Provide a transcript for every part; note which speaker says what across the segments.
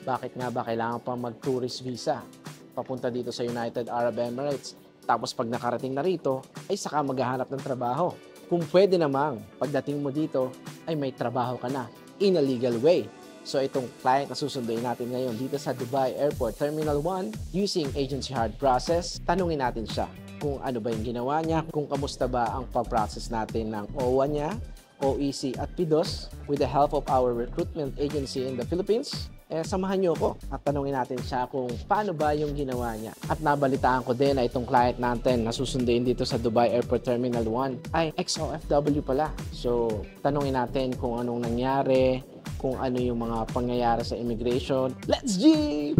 Speaker 1: Bakit nga ba kailangan pa mag-tourist visa papunta dito sa United Arab Emirates? Tapos pag nakarating na rito, ay saka maghahanap ng trabaho. Kung pwede namang pagdating mo dito, ay may trabaho ka na in a legal way. So itong client na susunduin natin ngayon dito sa Dubai Airport Terminal 1 using agency hire process, tanungin natin siya kung ano ba yung ginawa niya, kung kamusta ba ang pag-process natin ng OWA niya, OEC at PIDOS with the help of our recruitment agency in the Philippines. Samahan niyo ako at tanungin natin siya kung paano ba yung ginawa niya. At nabalitaan ko din na itong client natin na susunduin dito sa Dubai Airport Terminal 1 ay ex-OFW pala. So, tanungin natin kung anong nangyari, kung ano yung mga pangyayari sa immigration. Let's G!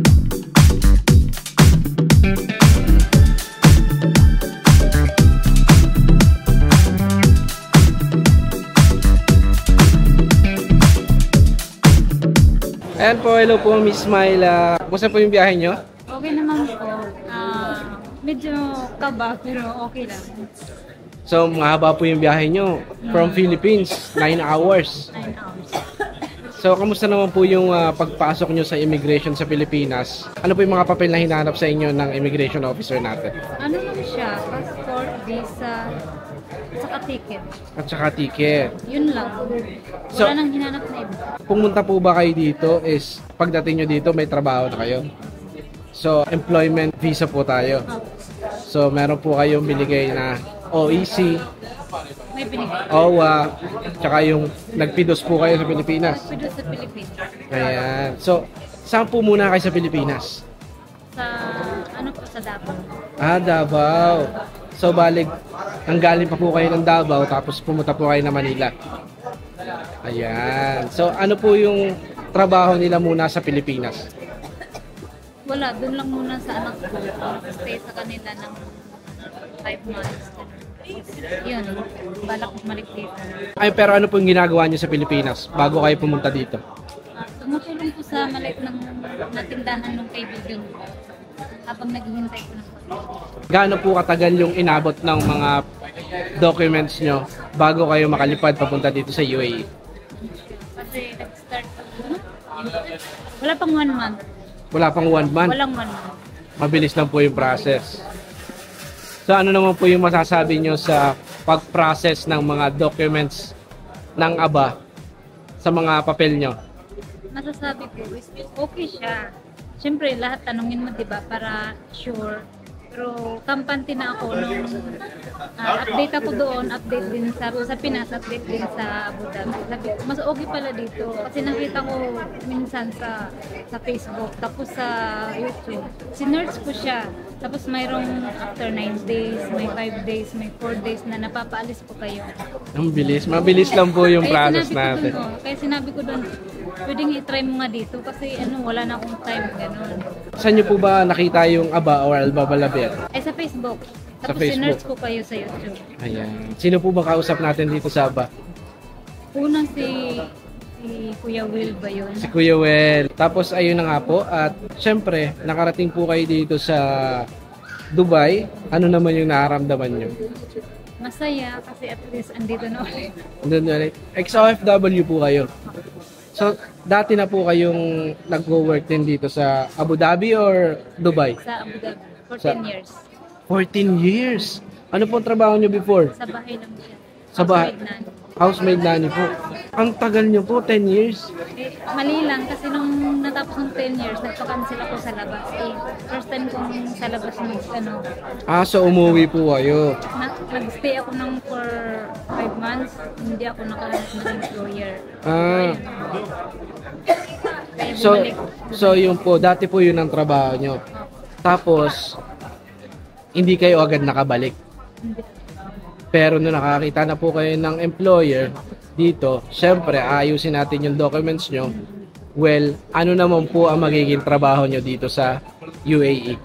Speaker 1: Ayan po, hello po Miss Myla. Kumusta po yung biyahe nyo?
Speaker 2: Okay naman po. Medyo kaba pero okay lang.
Speaker 1: So, mahaba po yung biyahe nyo. From Philippines, 9 hours.
Speaker 2: 9 hours.
Speaker 1: So, kamusta naman po yung pagpasok nyo sa immigration sa Pilipinas? Ano po yung mga papel na hinahanap sa inyo ng immigration officer natin?
Speaker 2: Ano lang siya? Passport, visa, saka ticket.
Speaker 1: At saka ticket.
Speaker 2: Yun lang.
Speaker 1: So,
Speaker 2: Wala nang hinanap na iba.
Speaker 1: Pumunta po ba kayo dito is pagdating nyo dito may trabaho na kayo? So, employment visa po tayo. So, meron po kayong binigay na OEC,
Speaker 2: May binigay.
Speaker 1: OWA, tsaka yung nagpidos po kayo sa Pilipinas.
Speaker 2: Nagpido sa Pilipinas.
Speaker 1: Ayan. So, saan po muna kayo sa Pilipinas?
Speaker 2: Sa, ano po, sa Davao.
Speaker 1: Davao. So, balik, nanggaling pa po kayo ng Davao, tapos pumunta po kayo na Manila. Ayan. So, ano po yung trabaho nila muna sa Pilipinas?
Speaker 2: Wala, dun lang muna sa anak ko. Stay sa kanila ng 5 months. Yun, balak bumalik dito.
Speaker 1: Ay, pero ano po yung ginagawa niyo sa Pilipinas bago kayo pumunta dito?
Speaker 2: Tumutulong po sa maliit ng natindahan ng kaibigan ko habang naghihintay ko ng
Speaker 1: Gaano po katagal yung inabot ng mga documents nyo bago kayo makalipad papunta dito sa UAE?
Speaker 2: Kasi nag-start wala pang 1 month.
Speaker 1: Wala pang 1 month?
Speaker 2: Walang 1 month.
Speaker 1: Mabilis lang po yung process. So ano naman po yung masasabi nyo sa pag-process ng mga documents ng ABA sa mga papel nyo?
Speaker 2: Masasabi ko is okay siya. Siyempre lahat tanungin mo 'di ba para sure. Pero kampante na ako nung update ako doon, update din sa Pinas, update din sa Abu Dhabi. Sabi, mas okay pala dito kasi nakita ko minsan sa Facebook tapos sa YouTube. Sinerch ko siya. Tapos mayroong after 9 days, may 5 days, may 4 days na napapaalis po kayo.
Speaker 1: Ang bilis. Mabilis lang po yung process natin.
Speaker 2: Kaya sinabi ko doon, pwedeng i-try mo nga dito kasi wala na akong time, gano'n.
Speaker 1: Saan nyo po ba nakita yung ABA or Albabalabet?
Speaker 2: Ay, sa Facebook.
Speaker 1: Sa
Speaker 2: Tapos
Speaker 1: Facebook.
Speaker 2: sinerch ko kayo sa YouTube.
Speaker 1: Ayan. Sino po ba kausap natin dito sa ABA?
Speaker 2: Una si Kuya Will ba yun?
Speaker 1: Si Kuya Well. Tapos ayun na nga po. At syempre, nakarating po kayo dito sa Dubai. Ano naman yung nararamdaman nyo?
Speaker 2: Masaya kasi at least andito na ulit.
Speaker 1: Ex-OFW po kayo. So, dati na po kayong nag-work din dito sa Abu Dhabi or Dubai?
Speaker 2: Sa Abu Dhabi. For
Speaker 1: Sa-
Speaker 2: 10 years.
Speaker 1: 14 years. Ano po ang trabaho nyo before?
Speaker 2: Sa bahay lang siya.
Speaker 1: Sa bahay?
Speaker 2: Housemaid nanny.
Speaker 1: Housemaid nanny po. Ang tagal nyo po, 10 years.
Speaker 2: Mali lang kasi nung natapos ng 10 years, nagpa-cancel ako sa labas. First time kong sa labas
Speaker 1: So umuwi po kayo.
Speaker 2: nag-stay ako ng for 5 months, hindi ako nakahanap ng employer. Kaya
Speaker 1: So,
Speaker 2: bumalik.
Speaker 1: yun po, dati po yun ang trabaho nyo. Tapos, hindi kayo agad nakabalik. Pero nung nakakita na po kayo ng employer dito, syempre, ayusin natin yung documents nyo. Well, ano naman po ang magiging trabaho nyo dito sa UAE?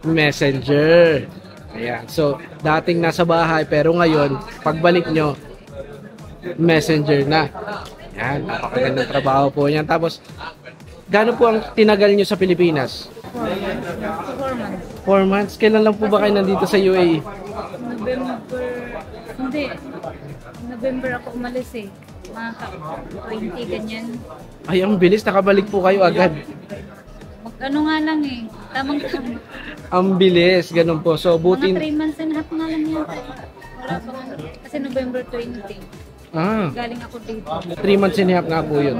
Speaker 1: Messenger. Ayan. So, dating nasa bahay, pero ngayon, pagbalik nyo, messenger na. Ayan, napakagandang trabaho po niyan. Tapos, gaano po ang tinagal nyo sa Pilipinas?
Speaker 2: 4 months.
Speaker 1: 4 months? Kailan lang po ba kayo nandito sa UAE?
Speaker 2: November ako umalis eh. mga 20 ganyan.
Speaker 1: Ay, ang bilis. Nakabalik po kayo agad.
Speaker 2: Ano nga lang eh, tamang
Speaker 1: Ang bilis. Ganun po. So,
Speaker 2: mga
Speaker 1: buti...
Speaker 2: 3 months and a half nga lang yata. Wala pa nga. Kasi November 20. Galing ako dito.
Speaker 1: 3 months and a half nga po yun.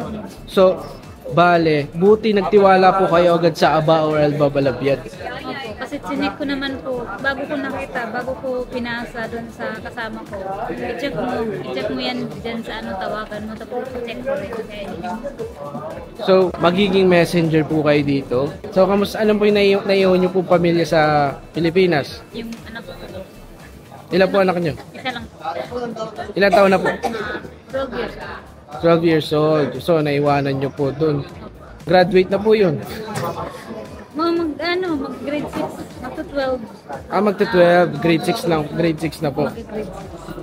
Speaker 1: So, bale, buti nagtiwala po kayo agad sa Aba or Alba Balabiad.
Speaker 2: Opo, kasi chinek ko naman po, bago ko nakita, bago ko pinasa doon sa kasama ko, i-check mo yan dyan sa ano, tawagan mo, tapos i-check ko rin. Kaya yun yung
Speaker 1: So, magiging messenger po kayo dito. So, kamusta, alam po yung naiwan niyo po pamilya sa Pilipinas?
Speaker 2: yung anak ko.
Speaker 1: Ilan po anak niyo?
Speaker 2: Isa lang.
Speaker 1: Ilan taon na po?
Speaker 2: 12 years.
Speaker 1: 12 years old. So, naiwanan niyo po dun. Graduate na po yun.
Speaker 2: Mag grade 6, magto 12.
Speaker 1: Magta-12. Grade 6 lang. Grade 6 na po.
Speaker 2: Mag-grade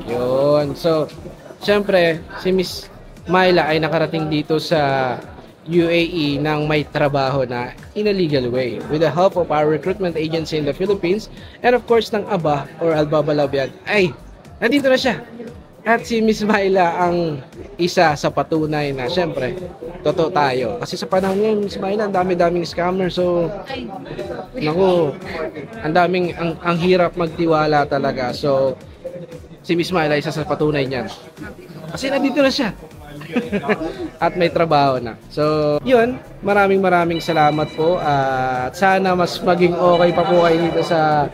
Speaker 2: 6.
Speaker 1: Yun. So, syempre, si Miss Myla ay nakarating dito sa UAE ng may trabaho na in a legal way with the help of our recruitment agency in the Philippines and of course ng Aba or Alba Balabiag. Ay, nandito na siya. At si Miss Myla ang isa sa patunay na syempre, totoo tayo. Kasi sa panahon ngayon, Miss Myla, ang dami-daming scammer. So,
Speaker 2: Ay,
Speaker 1: naku, ang hirap magtiwala talaga. So, si Miss Myla isa sa patunay niyan. Kasi nandito na siya. At may trabaho na. So, yun, maraming salamat po. At sana mas maging okay pa po kayo dito sa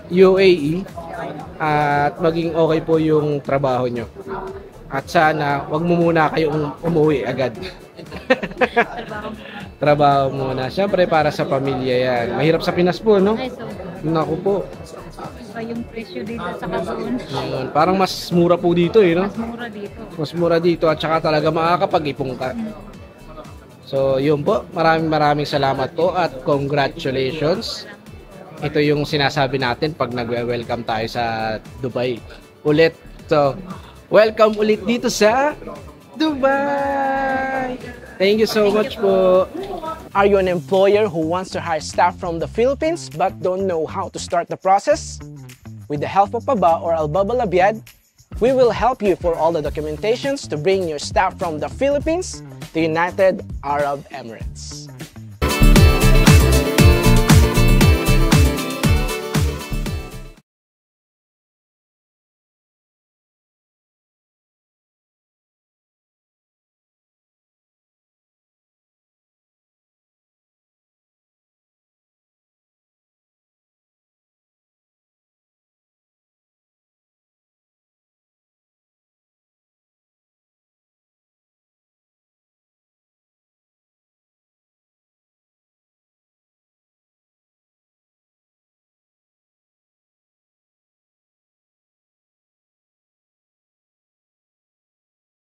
Speaker 1: UAE. At maging okay po yung trabaho nyo. At sana, wag mo muna kayong umuwi agad. Trabaho muna. Siyempre, para sa pamilya yan. Mahirap sa Pinas po, no?
Speaker 2: ay, so,
Speaker 1: Naku po.
Speaker 2: iba yung presyo dito sa doon.
Speaker 1: Yun, parang mas mura po dito, eh, no?
Speaker 2: Mas mura dito.
Speaker 1: Mas mura dito at saka talaga makakapag-ipong ka. So, yun po. Maraming salamat po at congratulations. Ito yung sinasabi natin pag nagwe-welcome tayo sa Dubai ulit. So, welcome ulit dito sa Dubai! Thank you so much po. Are you an employer who wants to hire staff from the Philippines but don't know how to start the process? With the help of Aba or Alba Balabiad, we will help you for all the documentations to bring your staff from the Philippines to United Arab Emirates.